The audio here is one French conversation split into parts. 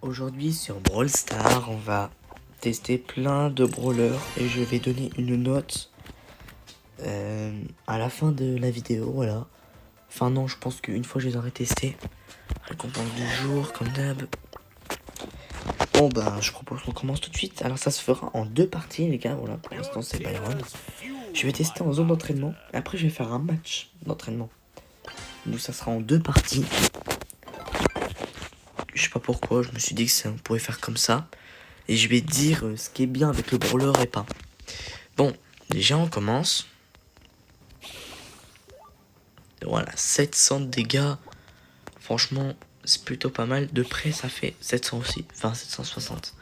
Aujourd'hui sur Brawl Stars, on va tester plein de brawlers et je vais donner une note à la fin de la vidéo, voilà. Enfin non, je pense qu'une fois je les aurai testés. Récompense du jour, comme d'hab. Bon ben, je propose qu'on commence tout de suite. Alors ça se fera en deux parties les gars, voilà. Pour l'instant c'est Byron. Je vais tester en zone d'entraînement et après je vais faire un match d'entraînement. Donc ça sera en deux parties. Je sais pas pourquoi, je me suis dit que on pourrait faire comme ça. Et je vais dire ce qui est bien avec le brawler et pas. Bon, déjà on commence. Voilà, 700 de dégâts. Franchement, c'est plutôt pas mal. De près, ça fait 700 aussi. Enfin, 760.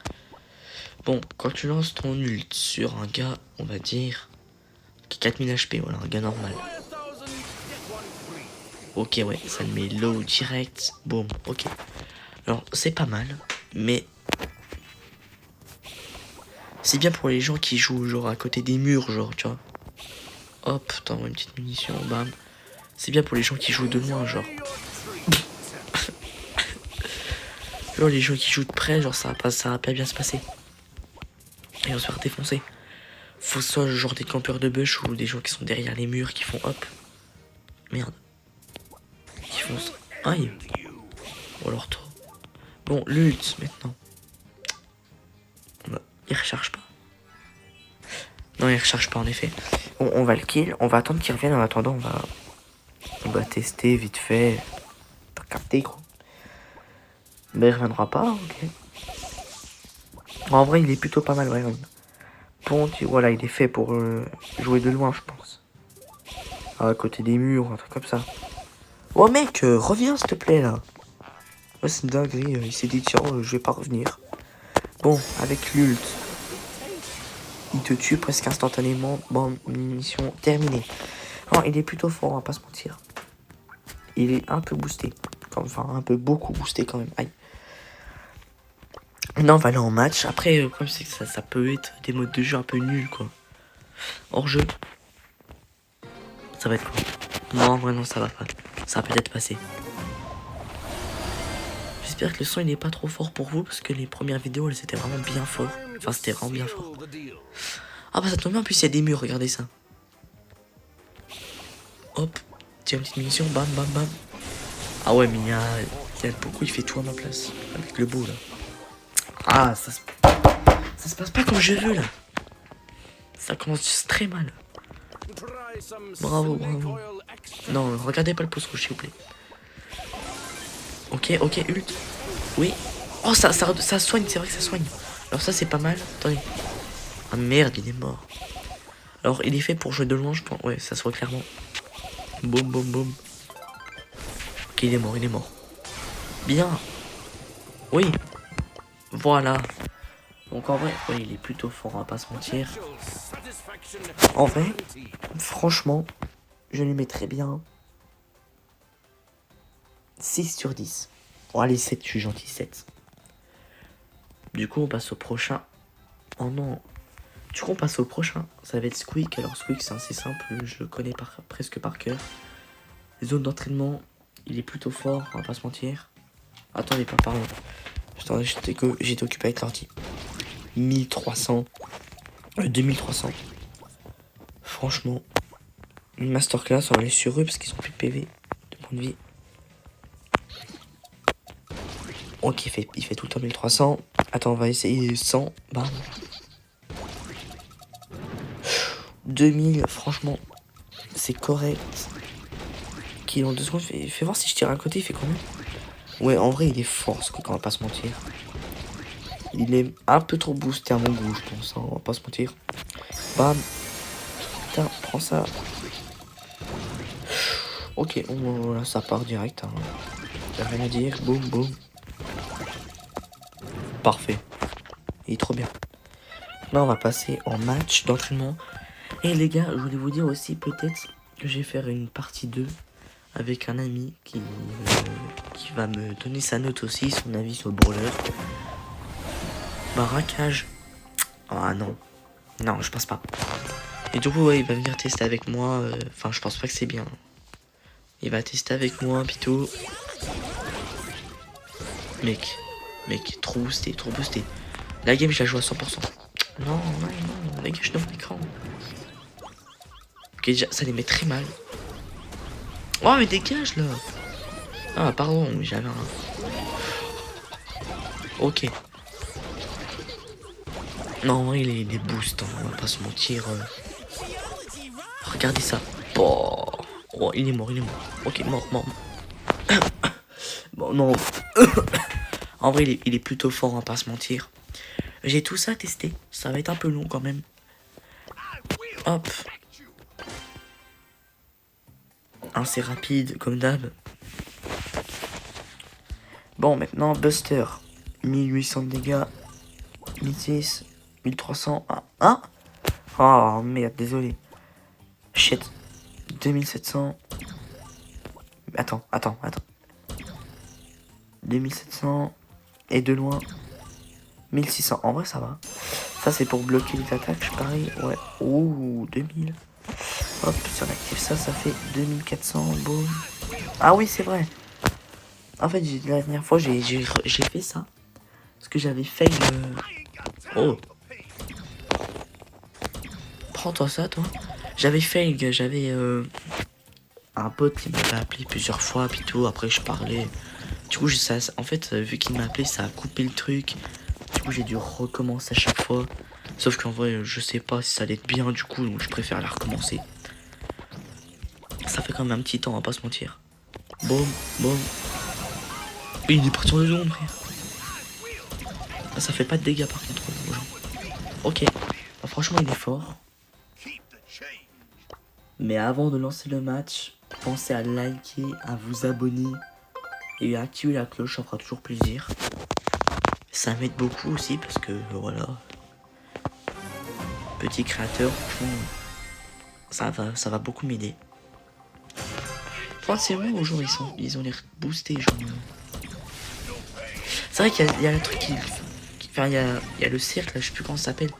Bon, quand tu lances ton ult sur un gars, on va dire, qui est 4000 HP, voilà, un gars normal. Ok, ouais, ça le met low direct. Boum, ok. Alors, c'est pas mal, mais c'est bien pour les gens qui jouent, genre, à côté des murs, genre, tu vois. Hop, t'envoies une petite munition, bam. C'est bien pour les gens qui jouent de loin, genre. Genre, les gens qui jouent de près, genre, ça va pas bien se passer. Et on se faire défoncer. Faut soit genre des campeurs de bush ou des gens qui sont derrière les murs qui font hop. Merde. Qui font ça. Aïe. Ou alors toi. Bon, l'ult maintenant. Il recharge pas. Non, il recharge pas en effet. Bon, on va le kill. On va attendre qu'il revienne. En attendant, on va tester vite fait. T'as capté, gros. Mais il reviendra pas, ok. En vrai, il est plutôt pas mal, ouais. Bon, voilà, il est fait pour jouer de loin, je pense. À côté des murs, un truc comme ça. Oh mec, reviens s'il te plaît là. Ouais, c'est une dinguerie, il s'est dit tiens, je vais pas revenir. Bon, avec l'ult, il te tue presque instantanément. Bon, mission terminée. Non, il est plutôt fort, on va pas se mentir. Il est un peu boosté. Enfin, un peu beaucoup boosté quand même. Aïe. Non, on va aller en match. Après, comme c'est que ça peut être des modes de jeu un peu nuls, quoi. Hors jeu. Ça va être quoi? Non, vraiment, ça va pas. Ça va peut-être passer. J'espère que le son il est pas trop fort pour vous parce que les premières vidéos elles étaient vraiment bien fort. Enfin c'était vraiment bien fort. Ah bah ça tombe bien, en plus il y a des murs, regardez ça. Hop, tiens une petite munition, bam bam bam. Ah ouais mais il y a beaucoup, il fait tout à ma place. Avec le beau là. Ah ça se passe pas comme je veux là. Ça commence très mal. Bravo, bravo. Non, regardez pas le pouce rouge s'il vous plaît. Ok, ult. Oui. Oh ça soigne, c'est vrai que ça soigne. Alors ça c'est pas mal. Attendez. Ah merde, il est mort. Alors il est fait pour jouer de loin, je pense. Ouais, ça se voit clairement. Boum, boum, boum. Ok, il est mort. Bien. Oui. Voilà. Donc en vrai, ouais, il est plutôt fort, on va pas se mentir. En vrai, franchement, je lui mettrais bien 6 sur 10. Bon, allez, 7, je suis gentil, 7. Du coup, on passe au prochain. Oh non. Du coup, on passe au prochain. Ça va être Squeak. Alors, Squeak, c'est assez simple. Je le connais presque par cœur. Les zones d'entraînement, il est plutôt fort, on va pas se mentir. Attendez, pas, pardon. J'étais occupé avec l'ordi. 1300. 2300. Franchement, une masterclass, on va aller sur eux parce qu'ils ont plus de PV, de points de vie. Ok, il fait tout le temps 1300. Attends, on va essayer 100. Bam. 2000, franchement, c'est correct. Qu'il en 2 secondes, fais voir si je tire à côté, il fait combien? Ouais, en vrai, il est fort, ce truc, on va pas se mentir. Il est un peu trop boosté à mon goût, je pense, hein, on va pas se mentir. Bam. Putain, prends ça. Ok, voilà, ça part direct. Hein. Y'a rien à dire. Boum, boum. Parfait. Il est trop bien. Là, on va passer en match d'entraînement. Et les gars, je voulais vous dire aussi, peut-être que je vais faire une partie 2 avec un ami qui va me donner sa note aussi, son avis sur le brawler. Braquage. Ah non. Non, je pense pas. Et du coup, ouais, il va venir tester avec moi. Enfin, je pense pas que c'est bien. Il va tester avec moi, Pito. Mec. Mec, trop boosté, trop boosté. La game, je la joue à 100%. Non, non, non, dégage de mon écran. Ok, déjà, ça les met très mal. Oh, mais dégage, là. Ah, pardon, mais j'avais un... Ok. Non, il est boost, hein, on va pas se mentir. Regardez ça. Oh, oh, il est mort, il est mort. Ok, mort, mort. Bon, non. En vrai, il est plutôt fort, on va pas se mentir. J'ai tout ça à tester. Ça va être un peu long quand même. Hop. C'est rapide, comme d'hab. Bon, maintenant, Buster. 1800 de dégâts. 1006. 1300. Ah, oh, merde, désolé. Shit. 2700. Attends. 2700. Et de loin. 1600. En vrai, ça va. Ça, c'est pour bloquer les attaques, je parie. Ouais. Ouh, 2000. Hop, si on active ça, ça fait 2400. Boum. Ah oui, c'est vrai. En fait, la dernière fois, j'ai fait ça. Parce que j'avais fail. Oh. Prends-toi ça, toi. J'avais fail. J'avais un pote qui m'avait appelé plusieurs fois. Puis tout. Après, je parlais. Du coup, en fait, vu qu'il m'a appelé, ça a coupé le truc. Du coup, j'ai dû recommencer à chaque fois. Sauf qu'en vrai, je sais pas si ça allait être bien. Du coup, donc je préfère la recommencer. Ça fait quand même un petit temps, on va pas se mentir. Boum, boum. Et il est parti en 2 secondes, frère. Ah, ça fait pas de dégâts par contre aux gens. Ok. Bah, franchement, il est fort. Mais avant de lancer le match, pensez à liker, à vous abonner et à activer la cloche, ça fera toujours plaisir. Ça m'aide beaucoup aussi parce que voilà. Petit créateur, franchement, ça va beaucoup m'aider. Enfin, c'est vrai, aux gens, ils ont l'air boostés, genre. C'est vrai qu'il y a le truc enfin, il y a le cercle, là, je sais plus comment ça s'appelle,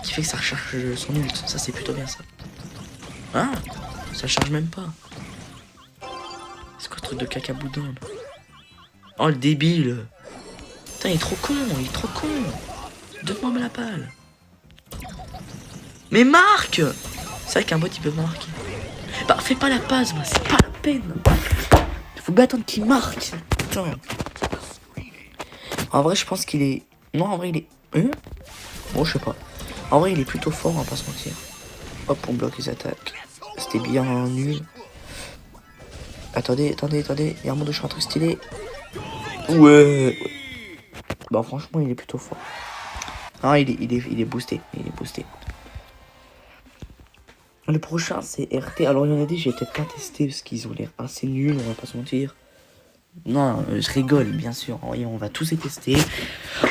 qui fait que ça recharge son ult. Ça, c'est plutôt bien, ça. Ah, ça charge même pas. C'est quoi ce truc de caca boudin, là? Oh, le débile. Putain, il est trop con, Donne-moi la balle. Mais marque. C'est vrai qu'un bot, il peut pas marquer. Bah, fais pas la passe, bah, c'est pas la peine. Faut bien attendre qu'il marque. Putain. En vrai, je pense qu'il est... Non, en vrai, il est... Bon, je sais pas. En vrai, il est plutôt fort, on va pas se mentir. Hop, on bloque les attaques. C'était bien nul. Attendez. Il y a un monde où je suis un truc stylé. Ouais. Bah, franchement, il est plutôt fort. Ah, il est boosté. Il est boosté. Le prochain, c'est RT. Alors, il y en a dit, j'ai peut-être pas testé parce qu'ils ont l'air assez nuls, on va pas se mentir. Non, je rigole, bien sûr. Oui, on va tous les tester.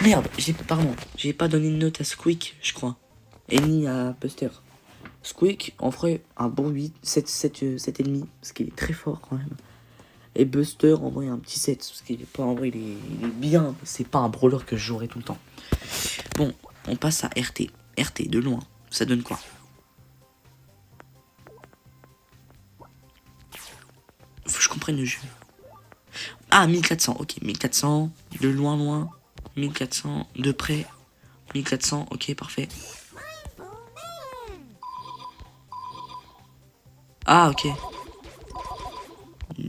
Merde, j'ai pas donné de note à Squeak, je crois. Et ni à Buster. Squeak, en vrai, un bon 8, 7,5, parce qu'il est très fort quand même. Et Buster, en vrai, un petit 7, parce qu'il est pas, en vrai, il est bien. C'est pas un brawler que je jouerai tout le temps. Bon, on passe à RT. RT, de loin. Ça donne quoi? Faut que je comprenne le jeu. Ah, 1400, ok, 1400, de loin, 1400, de près, 1400, ok, parfait. Ah, ok.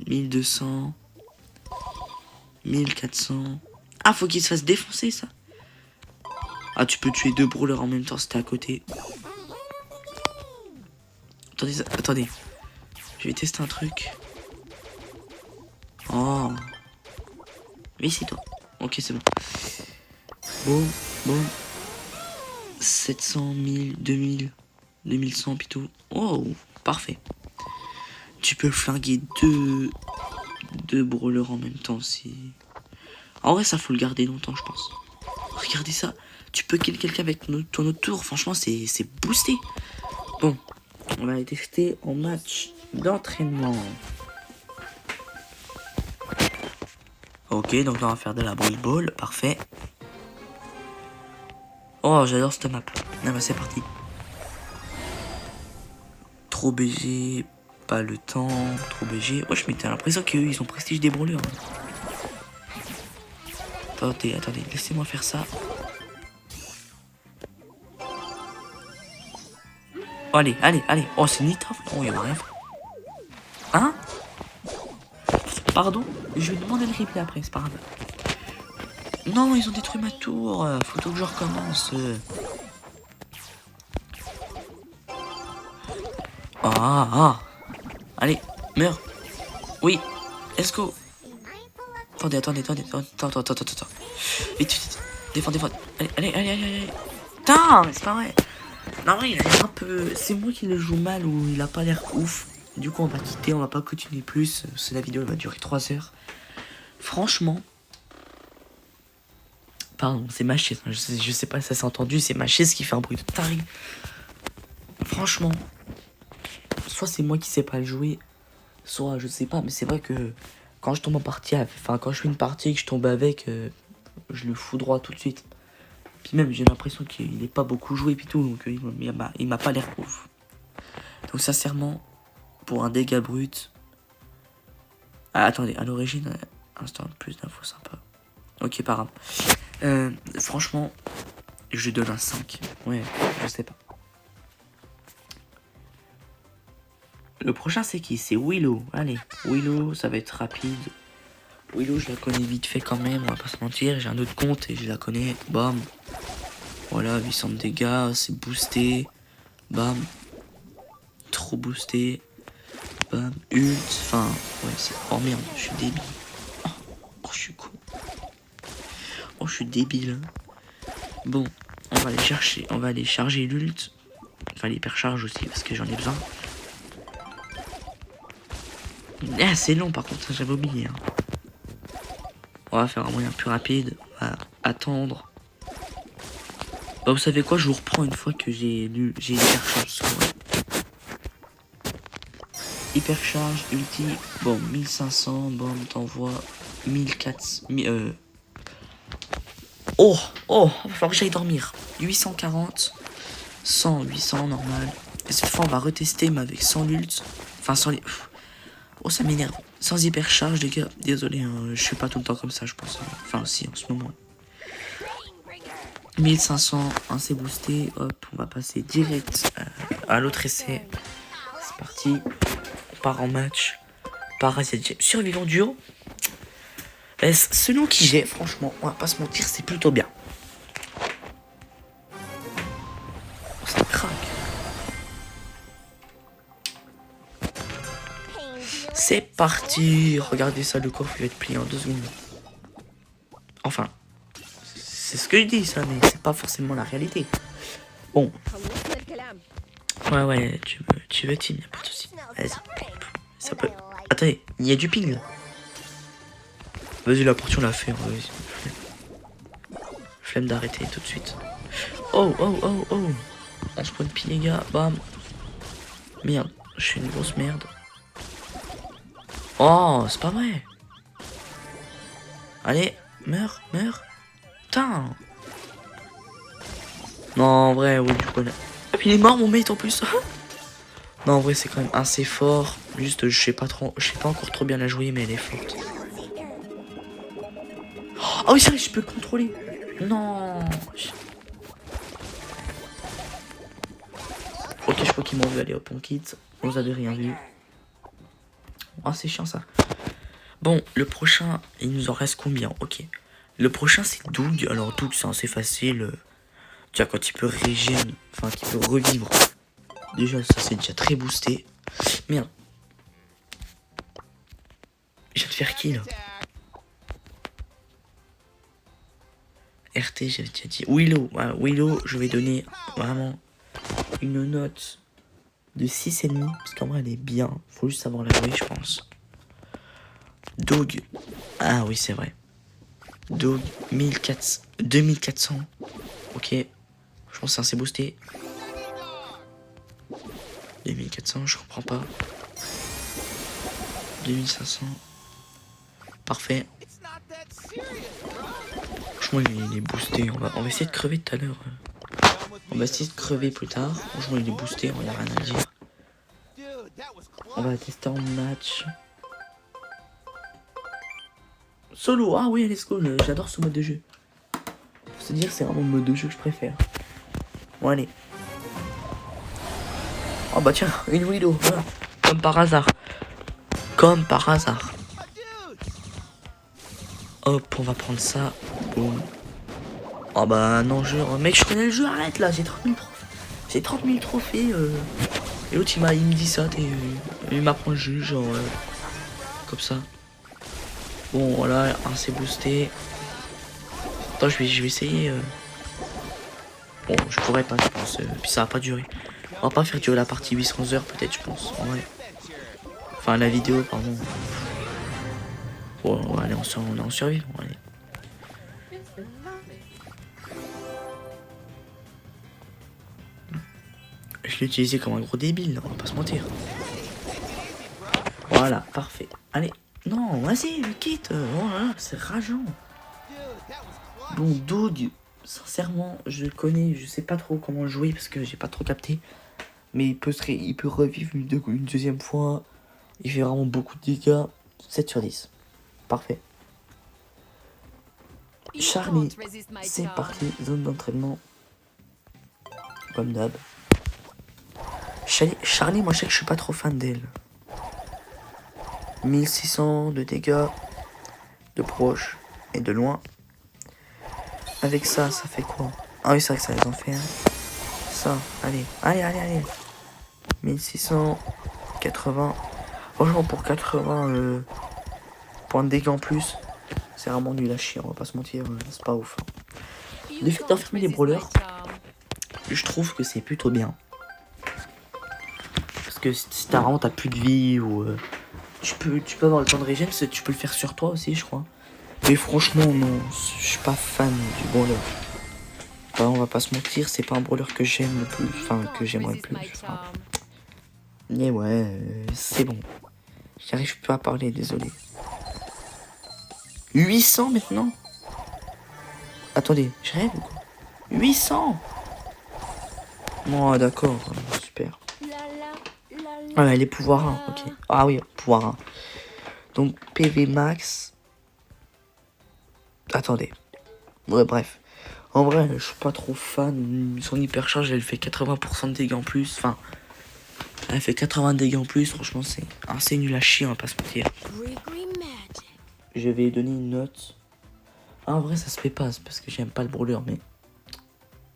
1200, 1400. Ah, faut qu'il se fasse défoncer, ça. Ah, tu peux tuer 2 brawlers en même temps si t'es à côté. Attendez. Je vais tester un truc. Oh. Mais c'est toi. Ok, c'est bon. Bon. 700, 1000, 2000, 2100, plutôt. Oh, parfait. Tu peux flinguer deux brawlers en même temps si... En vrai, ça faut le garder longtemps, je pense. Regardez ça. Tu peux kill quelqu'un avec ton autre tour. Franchement, c'est boosté. Bon, on va les tester en match d'entraînement. Ok, donc là, on va faire de la ball. Parfait. Oh, j'adore cette map. Ah bah, c'est parti. Trop BG, pas le temps, trop BG. Wesh, mais t'as l'impression qu'eux, ils ont prestige des brawlers. Attendez, laissez-moi faire ça. Oh, allez. Oh, c'est Nita. Oh, il y a rien. Hein? Pardon? Je vais demander le replay après, c'est pas grave. Non, ils ont détruit ma tour. Faut tout que je recommence. Allez, meurs. Oui, let's go. Attendez. Attends. Vite. Défends. Allez. Putain, mais c'est pas vrai. Non, il a l'air un peu... C'est moi qui le joue mal ou il a pas l'air ouf. Du coup, on va quitter, on va pas continuer plus. La vidéo elle va durer 3 heures. Franchement... Pardon, c'est ma chaise. Je sais pas si ça s'est entendu. C'est ma chaise qui fait un bruit de taré. Franchement... Soit c'est moi qui sais pas le jouer, soit je sais pas. Mais c'est vrai que quand je tombe en partie... Enfin, quand je fais une partie et que je tombe avec... je le fous droit tout de suite. Puis même, j'ai l'impression qu'il est pas beaucoup joué puis tout. Donc il m'a pas l'air ouf. Donc sincèrement... Pour un dégât brut. Ah, attendez, à l'origine, instant plus d'infos sympa. Ok, pas grave. Franchement, je donne un 5. Ouais, je sais pas. Le prochain, c'est qui? C'est Willow. Allez, Willow, ça va être rapide. Willow, je la connais vite fait quand même, on va pas se mentir. J'ai un autre compte et je la connais. Bam. Voilà, 800 de dégâts, c'est boosté. Bam. Trop boosté. Bam, ult, enfin, ouais, c'est... Oh merde, je suis débile. Oh, je suis con. Oh, je suis débile. Bon, on va aller charger l'ult. Enfin, l'hypercharge aussi, parce que j'en ai besoin. Ah, c'est long, par contre, j'avais oublié. Hein. On va faire un moyen plus rapide. On va attendre. Bah, vous savez quoi, je vous reprends une fois que j'ai l'hypercharge. Hypercharge, ulti, bon, 1500, bon, t'envoies 1400, Oh, va falloir que j'aille dormir. 840, 100, 800, normal. Et cette fois, on va retester, mais avec 100 l'ult. Enfin, sans les... Oh, ça m'énerve. Sans hypercharge, les gars. Désolé, hein, je suis pas tout le temps comme ça, je pense. Enfin, si, en ce moment. 1500, c'est boosté. Hop, on va passer direct à l'autre essai. C'est parti. On part en match. Parasite survivant duo. Selon qui j'ai, franchement, on va pas se mentir, c'est plutôt bien. Oh, ça craque. C'est parti. Regardez ça, le coffre il va être plié en 2 secondes. Enfin, c'est ce que je dis ça, mais c'est pas forcément la réalité. Bon. Ouais, tu veux team, y'a pas de soucis. Vas-y. Ça peut... Attendez, il y a du ping là. Vas-y, la portion l'a fait. Flemme d'arrêter tout de suite. Oh. On se prend une pile, les gars. Bam. Merde, je suis une grosse merde. Oh, c'est pas vrai. Allez, meurs. Putain. Non, en vrai, oui, du coup. Et puis il est mort, mon mate en plus. Non, en vrai, c'est quand même assez fort. Juste, je sais pas encore trop bien la jouer, mais elle est forte. Ah oui, c'est vrai, je peux contrôler. Non. Ok, je crois qu'ils m'ont vu. Allez, hop, on quitte. On nous a de rien vu. Ah, c'est chiant ça. Bon, le prochain, il nous en reste combien? Ok. Le prochain, c'est Doug. Alors, Doug, c'est assez facile. Tu vois, quand il peut régénérer, enfin, qu'il peut revivre. Déjà, ça, c'est déjà très boosté. Merde. Je viens de faire qui, là? RT, j'avais déjà dit. Willow, voilà, Willow, je vais donner vraiment une note de 6,5. Parce qu'en vrai, elle est bien. Faut juste savoir la jouer, je pense. Doug. Ah oui, c'est vrai. Doug, 2400. Ok. Je pense que c'est assez boosté. 2400, je comprends pas. 2500. Parfait. Franchement, il est boosté. On va essayer de crever tout à l'heure. On va essayer de crever plus tard. Franchement, il est boosté. On n'y a rien à dire. On va tester en match. Solo, ah oui, let's go, j'adore ce mode de jeu. Faut se dire, c'est vraiment le mode de jeu que je préfère. Bon, allez. Oh bah tiens, une Widow, voilà. Comme par hasard. Comme par hasard. Hop, on va prendre ça. Boum. Oh bah non, mec, je connais le jeu, arrête là, j'ai 30 000 trophées. J'ai 30 000 trophées. Et l'autre, il me dit ça, il m'apprend le jeu, genre... comme ça. Bon, voilà, un c'est boosté. Attends, je vais essayer. Bon, je pourrais pas, je pense. Puis ça va pas durer. On va pas faire durer la partie 800 heures, peut-être, je pense. En vrai. Enfin, la vidéo, pardon. Bon, allez, on est en survie. Bon, allez. Je l'ai utilisé comme un gros débile, on va pas se mentir. Voilà, parfait. Allez. Non, vas-y, quitte. Oh là là, c'est rageant. Bon, Doug, sincèrement, je le connais, je sais pas trop comment jouer parce que j'ai pas trop capté. Mais il peut revivre une deuxième fois. Il fait vraiment beaucoup de dégâts. 7 sur 10. Parfait. Charlie, c'est parti. Zone d'entraînement. Comme d'hab. Charlie, moi je sais que je suis pas trop fan d'elle. 1600 de dégâts. De proche et de loin. Avec ça, ça fait quoi? Ah oui, c'est vrai que ça les en fait un. Ça, allez. 1680. Franchement, pour 80 points de dégâts en plus, c'est vraiment nul à chier, on va pas se mentir, c'est pas ouf. Le fait d'enfermer les brawlers, je trouve que c'est plutôt bien. Parce que si t'as plus de vie ou... tu peux avoir le temps de régène, tu peux le faire sur toi aussi, je crois. Mais franchement, non, je suis pas fan du brawler. Enfin, on va pas se mentir, c'est pas un brawler que j'aime le plus, enfin, que j'aimerais le plus. Enfin. Mais ouais, c'est bon. J'arrive plus à parler, désolé. 800 maintenant? Attendez, je rêve ou quoi? 800? Oh, d'accord, super. Ah, les pouvoirs 1, ok. Ah oui, pouvoir 1. Donc, PV max. Attendez. Ouais, bref. En vrai, je suis pas trop fan. Son hypercharge, elle fait 80% de dégâts en plus. Enfin, elle fait 80 dégâts en plus. Franchement, c'est assez nul à chier, on va pas se mentir. Je vais donner une note. Ah, en vrai, ça se fait pas, c'est parce que j'aime pas le brawler, mais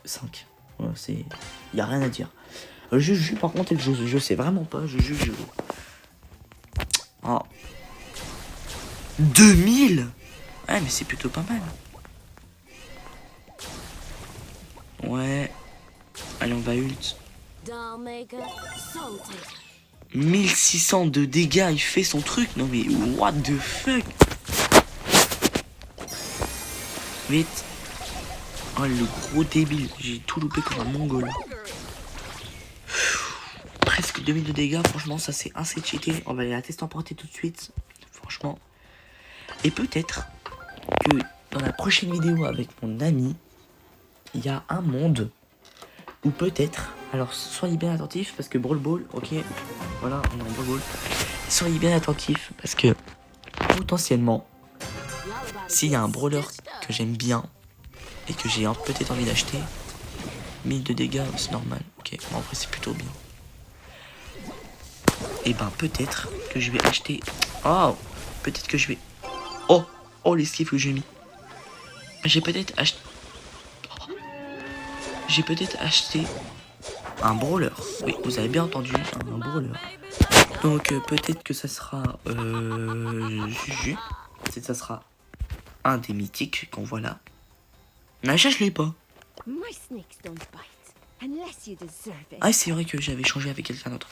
5. Ouais, c'est... Y a rien à dire. Je juge, par contre, je sais vraiment pas, je juge. Oh. 2000. Ouais, mais c'est plutôt pas mal. Ouais. Allez, on va ult. 1600 de dégâts, il fait son truc. Non mais what the fuck. Vite. Oh le gros débile. J'ai tout loupé comme un mongol. Presque 2000 de dégâts. Franchement ça c'est assez cheaté. On va aller la tester en portée tout de suite. Franchement. Et peut-être que dans la prochaine vidéo avec mon ami, il y a un monde où peut-être... Alors soyez bien attentifs parce que Brawl Ball, ok. Voilà, on est en Brawl Ball. Soyez bien attentifs parce que potentiellement, s'il y a un brawler que j'aime bien et que j'ai peut-être envie d'acheter, 1000 de dégâts, c'est normal. Ok, bon, en vrai c'est plutôt bien. Et ben peut-être que je vais acheter... Oh, peut-être que je vais... Oh l'esquive que j'ai mis. J'ai peut-être acheté... J'ai peut-être acheté un brawler. Oui, vous avez bien entendu, un brawler. Donc peut-être que ça sera... Peut-être que ça sera un des mythiques qu'on voit là. Nacha, je l'ai pas. Ah, c'est vrai que j'avais changé avec quelqu'un d'autre.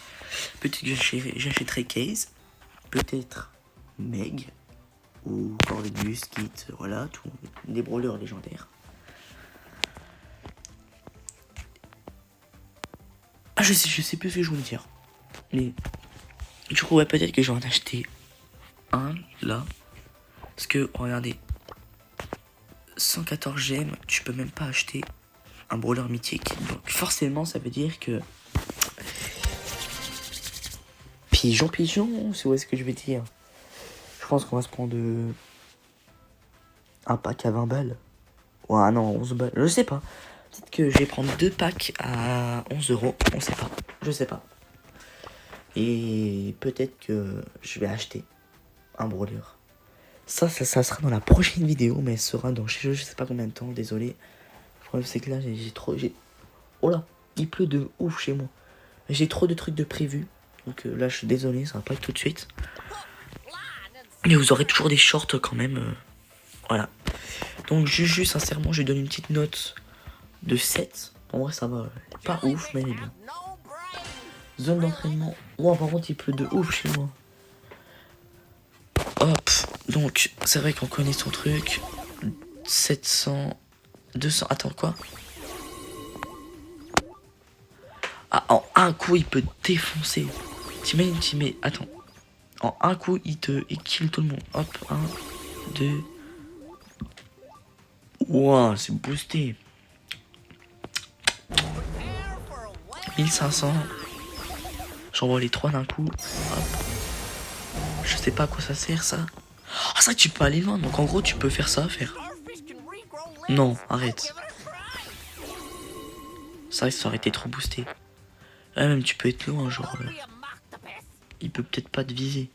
Peut-être que j'achèterai Case. Peut-être Meg. Ou Corvinus, Kit, voilà, tous des brawlers légendaires. Ah, je sais plus ce que je voulais dire. Mais du coup, ouais, peut-être que je vais en acheter un là. Parce que, regardez, 114 gemmes, tu peux même pas acheter un brawler mythique. Donc forcément, ça veut dire que... Pigeon, c'est où est-ce que je vais dire. Je pense qu'on va se prendre un pack à 20 balles. Ouais, ah non, 11 balles. Je sais pas. Peut-être que je vais prendre 2 packs à 11 euros. On sait pas. Je sais pas. Et peut-être que je vais acheter un brawler. Ça sera dans la prochaine vidéo, mais elle sera dans je sais pas combien de temps, désolé. Le problème c'est que là j'ai trop. Oh là, il pleut de ouf chez moi. J'ai trop de trucs de prévu. Donc là je suis désolé, ça va pas être tout de suite. Mais vous aurez toujours des shorts quand même. Voilà. Donc Juju, sincèrement, je lui donne une petite note de 7. En vrai ça va. Pas ouf, mais elle est bien. Zone d'entraînement. Wow, par contre il pleut de ouf chez moi. Hop. Donc c'est vrai qu'on connaît son truc. 700... 200... Attends, quoi? Ah, en un coup, il peut défoncer. T'imagines, attends. En un coup, il kill tout le monde. Hop, 1, 2... Wow, c'est boosté. 1500. J'envoie les 3 d'un coup. Hop. Je sais pas à quoi ça sert, ça. Ah, ça, tu peux aller loin. Donc, en gros, tu peux faire ça, faire. Non, arrête. Ça aurait été trop boosté. Ouais, même, tu peux être loin, genre... il peut peut-être pas te viser.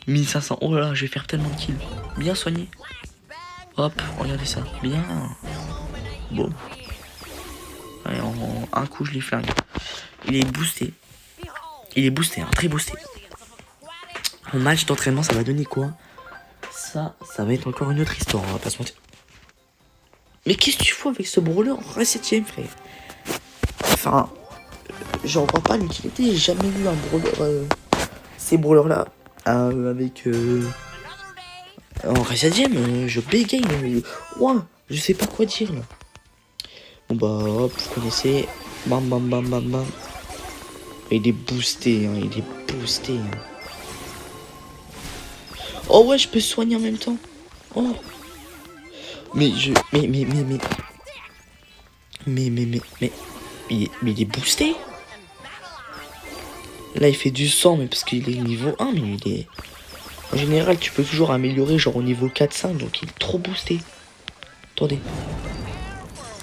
1500. Oh là là, je vais faire tellement de kills. Bien soigné. Hop, regardez ça. Bien. Bon. Allez, en un coup, je l'ai flingue. Il est boosté. Il est boosté, hein, très boosté. Mon match d'entraînement, ça va donner quoi? Ça va être encore une autre histoire, on va pas se mentir. Mais qu'est-ce que tu fous avec ce brawler en 7ème, frère? Enfin, j'en vois pas l'utilité. J'ai jamais vu un brawler, ces brawlers là, avec en 7ème, je bégaye. Ouah, je sais pas quoi dire là. Bon bah hop, vous connaissez. Bam bam bam bam bam. Il est boosté, hein, il est boosté. Hein. Oh ouais, je peux soigner en même temps. Oh. Mais il est boosté. Là, il fait du sang, mais parce qu'il est niveau 1, mais il est... En général, tu peux toujours améliorer, genre au niveau 4-5, donc il est trop boosté. Attendez.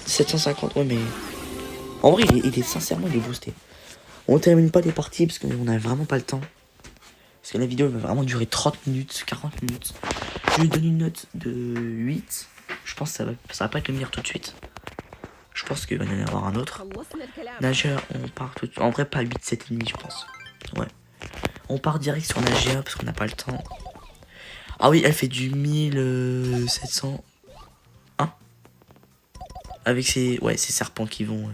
750, ouais, mais... En vrai, il est sincèrement, il est boosté. On termine pas les parties, parce qu'on a vraiment pas le temps. Parce que la vidéo va vraiment durer 30 minutes, 40 minutes. Je lui donne une note de 8. Je pense que ça va pas être le meilleur tout de suite. Je pense qu'il va y en avoir un autre. Nageur, on part tout de suite. En vrai, pas 8, 7,5, je pense. Ouais. On part direct sur Nageur parce qu'on n'a pas le temps. Ah oui, elle fait du 1700. Hein? Avec ces serpents qui vont...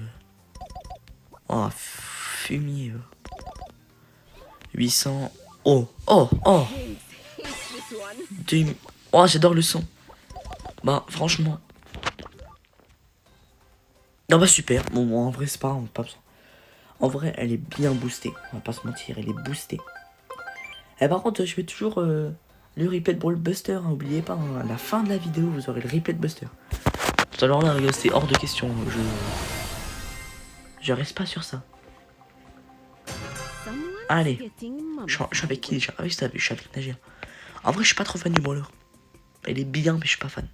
Oh, fumier. 800. Oh. Oh, j'adore le son. Bah, franchement. Non, bah, super. Bon, en vrai, c'est pas besoin. En vrai, elle est bien boostée. On va pas se mentir, elle est boostée. Et par contre, je fais toujours le replay de Brawl Buster. Hein, oubliez pas, hein, à la fin de la vidéo, vous aurez le replay de Buster. Alors là, c'est hors de question. Je reste pas sur ça. Allez. Je suis avec qui déjà? Ah oui, je suis avec Nagia. En vrai, je suis pas trop fan du brawler. Elle est bien, mais je suis pas fan.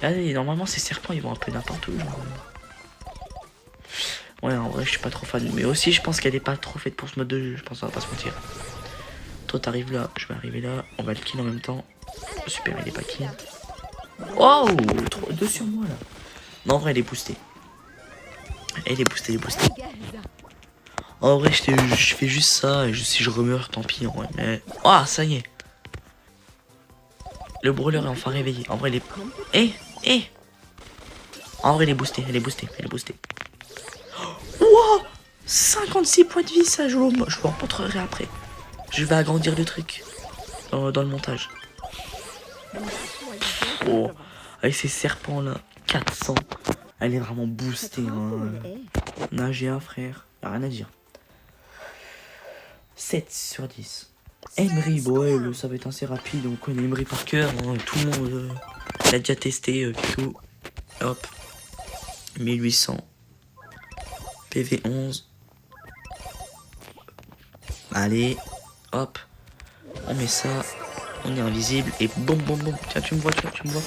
Allez, normalement, ces serpents, ils vont un peu n'importe où. Genre... Ouais, en vrai, je suis pas trop fan. Mais aussi, je pense qu'elle est pas trop faite pour ce mode de jeu. Je pense, on va pas se mentir. Toi, t'arrives là, je vais arriver là. On va le kill en même temps. Super, il est pas kill. Oh, 2 sur moi là. Non, en vrai, elle est boostée. Elle est boostée, En vrai, je fais juste ça. Et si je remeurs, tant pis. En vrai, mais... Oh, ça y est. Le brawler est enfin réveillé. En vrai, il est... En vrai, elle est boostée. Wow, 56 points de vie, ça. Je vous en montrerai après. Je vais agrandir le truc. Dans le montage. Oh, avec ces serpents là. 400. Elle est vraiment boostée. Hein. Nagia, frère. Y'a rien à dire. 7 sur 10. Emery, ouais, ça va être assez rapide. On connaît Emery par cœur. Hein. Tout le monde l'a déjà testé. Pico. Hop. 1800. PV 11. Allez. Hop. On met ça. On est invisible et boum boum boum. Tiens, tu me vois pas? Non.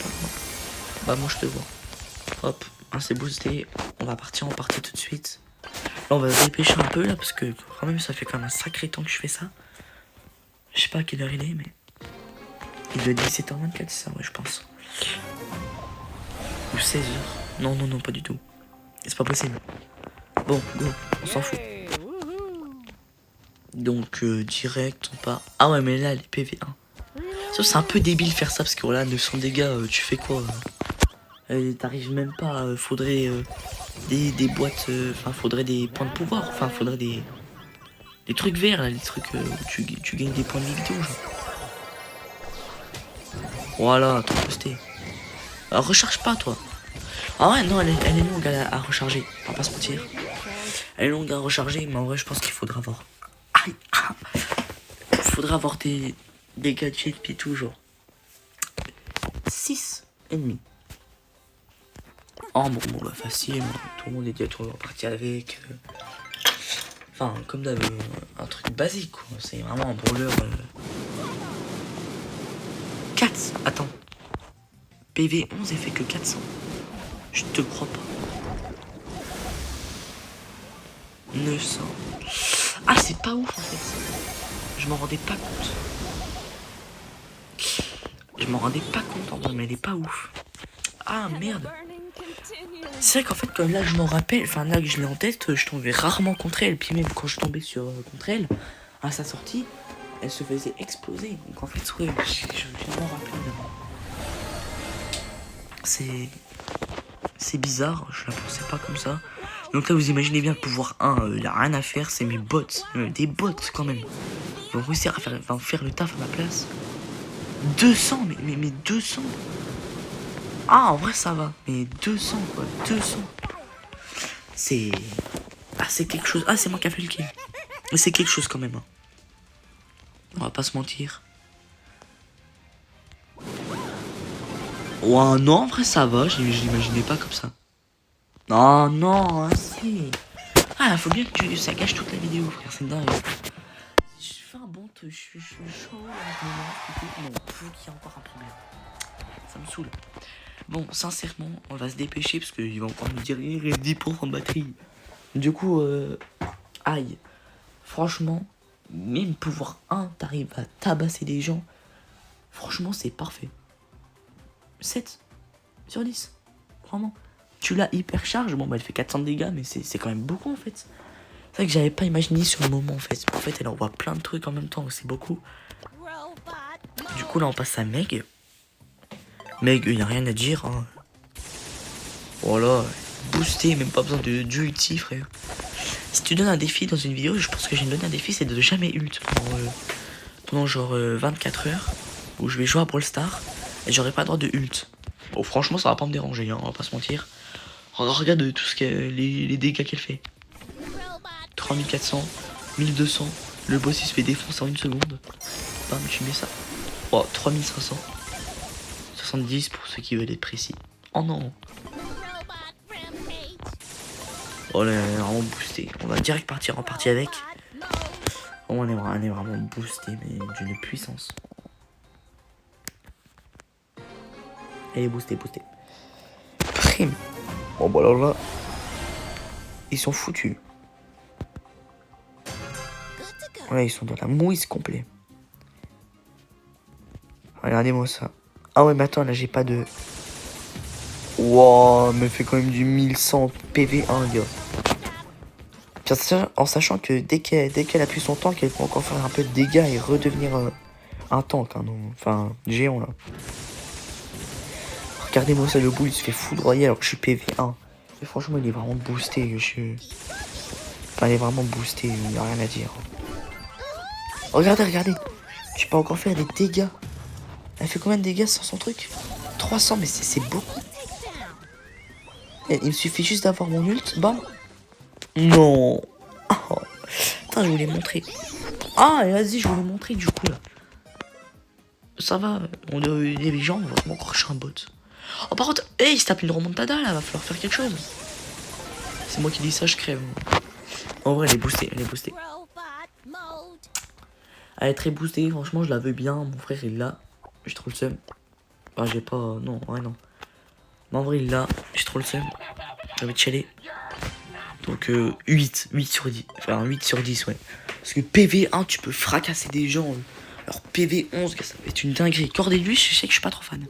Bah moi je te vois. Hop, c'est boosté. On va partir en partie tout de suite. Là on va se dépêcher un peu là parce que quand même ça fait quand même un sacré temps que je fais ça. Je sais pas à quelle heure il est mais... Il doit être 17h24 c'est ça ouais je pense. Ou 16h. Non pas du tout. C'est pas possible. Bon go, on s'en fout. Donc direct on part. Ah ouais mais là les PV1. Ça c'est un peu débile faire ça parce que là 900 dégâts tu fais quoi t'arrives même pas, faudrait des boîtes, enfin faudrait des points de pouvoir, enfin faudrait des trucs verts là, les trucs où tu gagnes des points de vidéo genre. Voilà, trop posté. Recharge pas toi. Ah ouais non elle est longue à recharger, on va pas se mentir. Elle est longue à recharger mais en vrai je pense qu'il faudra avoir. Aïe ah. Faudra avoir des gadgets puis tout genre. 6 ennemis. Oh bon bah facile, tout le monde est déjà parti avec. Enfin comme d'hab, un truc basique quoi, c'est vraiment un brawler. 4, attends. PV 11 et fait que 400. Je te crois pas. 900. Ah c'est pas ouf en fait. Je m'en rendais pas compte. Je m'en rendais pas compte en vrai mais elle est pas ouf. Ah merde. C'est vrai qu'en fait, comme là je m'en rappelle, enfin là que je l'ai en tête, je tombais rarement contre elle. Puis même quand je tombais contre elle, à sa sortie, elle se faisait exploser. Donc en fait, ouais, je m'en rappelle d'abord. C'est bizarre, je la pensais pas comme ça. Donc là, vous imaginez bien le pouvoir 1, il a rien à faire, c'est mes bots. Des bots quand même. Ils vont réussir à faire le taf à ma place. 200, mais 200. Ah, en vrai, ça va. Mais 200, quoi. 200. C'est... Ah, c'est quelque chose. Ah, c'est moi qui a fait le kill. Mais c'est quelque chose quand même. Hein. On va pas se mentir. Ouais, non, en vrai, ça va. Je l'imaginais pas comme ça. Non, hein, si. Ah, faut bien que ça gâche toute la vidéo, frère. C'est dingue. Je fais un bon truc. Je suis chaud avec mon nom. Non, il y a encore un problème. Ça me saoule. Bon, sincèrement, on va se dépêcher parce qu'il va encore me dire il reste 10% de batterie. Du coup, aïe. Franchement, même pouvoir 1, t'arrives à tabasser des gens. Franchement, c'est parfait. 7 sur 10. Vraiment. Tu l'as hyper charge. Bon, bah, elle fait 400 de dégâts, mais c'est quand même beaucoup en fait. C'est vrai que j'avais pas imaginé sur le moment en fait. En fait, elle envoie plein de trucs en même temps. C'est beaucoup. Du coup, là, on passe à Meg. Meg, il n'y a rien à dire. Hein. Voilà. Boosté, même pas besoin de ulti, frère. Si tu donnes un défi dans une vidéo, je pense que j'ai donné un défi, c'est de jamais ult pendant genre 24 heures où je vais jouer à Brawl Stars et j'aurai pas le droit de ult. Bon, franchement, ça va pas me déranger, hein, on va pas se mentir. Regarde tout ce que les dégâts qu'elle fait. 3400, 1200. Le boss il se fait défoncer en une seconde. Bam, tu mets ça. Oh, 3500. 70 pour ceux qui veulent être précis. Oh non. Oh là, elle est vraiment boostée. On va direct partir en partie avec. Oh, on est vraiment boosté, mais d'une puissance. Elle est boostée. Prime. Bon, bah alors là, ils sont foutus. Ouais, ils sont dans la mouise complet. Regardez-moi ça. Ah ouais, mais attends, là, j'ai pas de... Wow, me fait quand même du 1100 PV1, gars. En sachant que dès qu'elle appuie son tank, elle peut encore faire un peu de dégâts et redevenir un tank. Hein, non, enfin, géant, là. Regardez-moi ça, le bout, il se fait foudroyer alors que je suis PV1. Mais franchement, il est vraiment boosté. Enfin, il est vraiment boosté, il n'y a rien à dire. Regardez. Je peux encore faire des dégâts. Elle fait combien de dégâts sans son truc? 300, mais c'est beaucoup. Il me suffit juste d'avoir mon ult, bam. Non. Oh. Putain, je voulais montrer. Ah, vas-y, je voulais montrer du coup là. Ça va, les gens vont vraiment croire que je suis un bot. Oh, par contre, hey, il se tape une remontada là, va falloir faire quelque chose. C'est moi qui dis ça, je crève. En vrai, elle est boostée. Elle est très boostée, franchement, je la veux bien. Mon frère est là. J'ai trop le seum. Enfin, j'ai pas... Non, ouais, non. Mais en vrai, là, j'ai trop le seum. J'ai envie de chialer. Donc, 8 sur 10. Enfin, 8 sur 10, ouais. Parce que PV1, tu peux fracasser des gens. Alors, PV11, ça va être une dinguerie. Cordelius, je sais que je suis pas trop fan.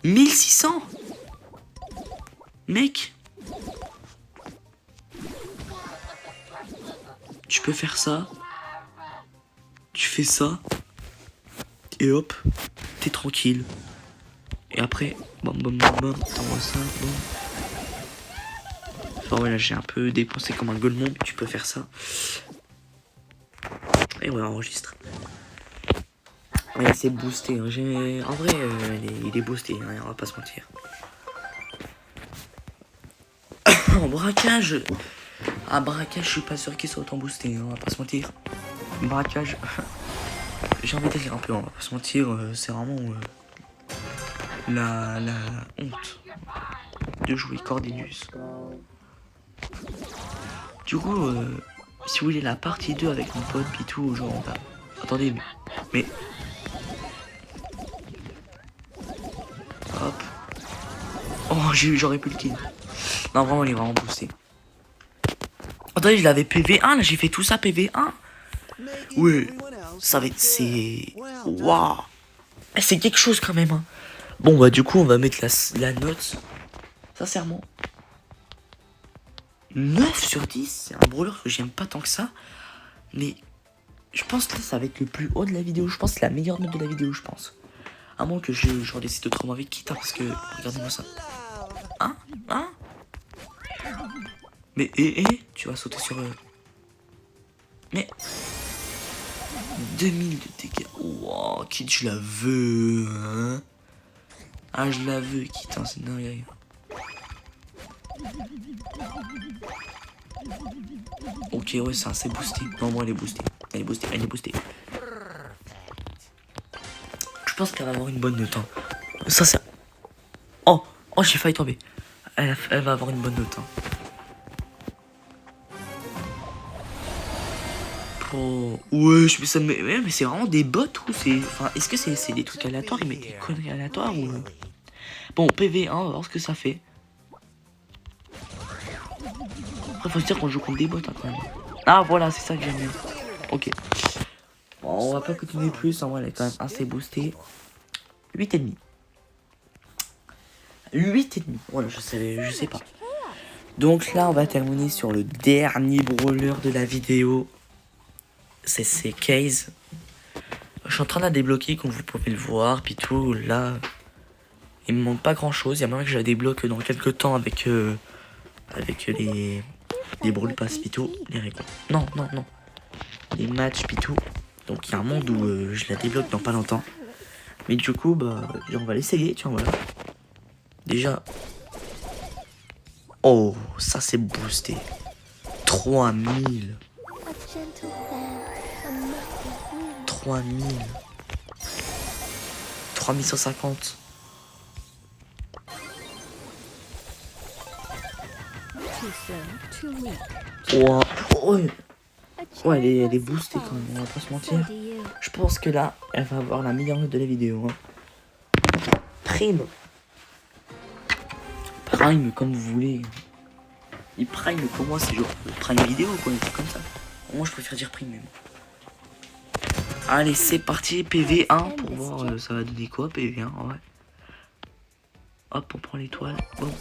1600 mec, tu peux faire ça. Tu fais ça. Et hop, t'es tranquille. Et après, bam bam bam bam, t'envoies ça, bam. Enfin voilà, j'ai un peu dépensé comme un golemon, mais tu peux faire ça. Et ouais, enregistre. Ouais, c'est boosté. Hein. En vrai, il est boosté, hein, on va pas se mentir. En braquage, un braquage, je suis pas sûr qu'il soit autant boosté, hein, on va pas se mentir. Braquage, j'ai envie de dire un peu, on va pas se mentir, c'est vraiment la honte de jouer Cordelius. Du coup, si vous voulez la partie 2 avec mon pote Pitou, genre on va... Attendez, mais... Hop. Oh, j'aurais pu le kill. Non, vraiment, il est vraiment boosté. Attendez, je l'avais PV1, là, j'ai fait tout ça PV1. Ouais, ça va être... C'est... Waouh. C'est quelque chose quand même, hein. Bon, bah du coup, on va mettre la note. Sincèrement. 9 sur 10, c'est un brawler que j'aime pas tant que ça. Mais je pense que là, ça va être le plus haut de la vidéo. Je pense que c'est la meilleure note de la vidéo, je pense. À moins que je redécide autrement avec Kit, hein, parce que... Regardez-moi ça. Hein? Mais, tu vas sauter sur... Mais... 2000 de dégâts. Wow, Kit, je la veux, hein. Ah, je la veux, Kit, hein, c'est dingue. Ok, ouais, c'est assez boosté. Non, moi, elle est boostée. Elle est boostée. Je pense qu'elle va avoir une bonne note, hein. Ça, c'est... Oh, j'ai failli tomber. Elle va avoir une bonne note, hein. Oh, ouais, je ça mais c'est vraiment des bots ou c'est... Enfin, est-ce que c'est des trucs aléatoires? Ils mettent des conneries aléatoires ou... Bon, PV1, on va voir ce que ça fait. Après, faut se dire qu'on joue contre des bots, hein, quand même. Ah, voilà, c'est ça que j'aime bien. Ok. Bon, on va pas continuer plus, en vrai, elle est quand même assez boostée. 8,5. 8,5. Voilà, je sais pas. Donc là, on va terminer sur le dernier brawler de la vidéo. C'est Case. Je suis en train de la débloquer, comme vous pouvez le voir. Puis tout, là, il me manque pas grand chose. Il y a moyen que je la débloque dans quelques temps avec les brawl pass Pitou. Les récompenses. Non. Les matchs Pitou. Donc il y a un monde où je la débloque dans pas longtemps. Mais du coup, bah, on va l'essayer, tu vois, voilà. Déjà. Oh, ça c'est boosté. 3000. 3150. Wow. Ouais, elle est boostée quand même, on va pas se mentir. Je pense que là, elle va avoir la meilleure note de la vidéo. Hein. Prime, comme vous voulez. Et Prime, pour moi, c'est genre Prime vidéo, quoi, c'est comme ça. Moi, je préfère dire Prime même. Allez, c'est parti, PV1 pour voir ça va donner quoi, PV1, ouais. Hop, on prend l'étoile. Bon.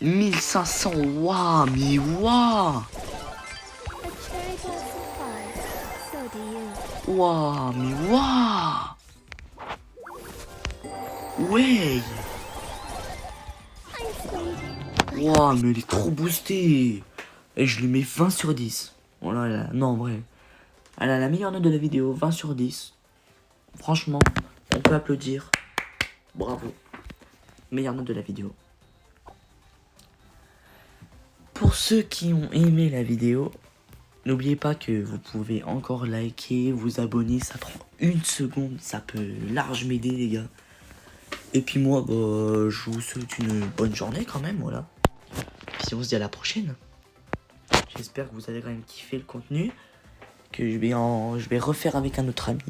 1500, waouh, mais waouh. Waouh, mais waouh. Ouais. Waouh, mais elle est trop boostée. Et je lui mets 20 sur 10. Voilà, non, en vrai. Elle a la meilleure note de la vidéo, 20 sur 10. Franchement, on peut applaudir. Bravo. Meilleure note de la vidéo. Pour ceux qui ont aimé la vidéo, n'oubliez pas que vous pouvez encore liker, vous abonner. Ça prend une seconde. Ça peut large m'aider, les gars. Et puis moi, bah, je vous souhaite une bonne journée quand même, voilà. Puis on se dit à la prochaine. J'espère que vous avez quand même kiffé le contenu. Que je vais refaire avec un autre ami.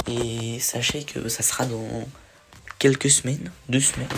Et sachez que ça sera dans quelques semaines, 2 semaines.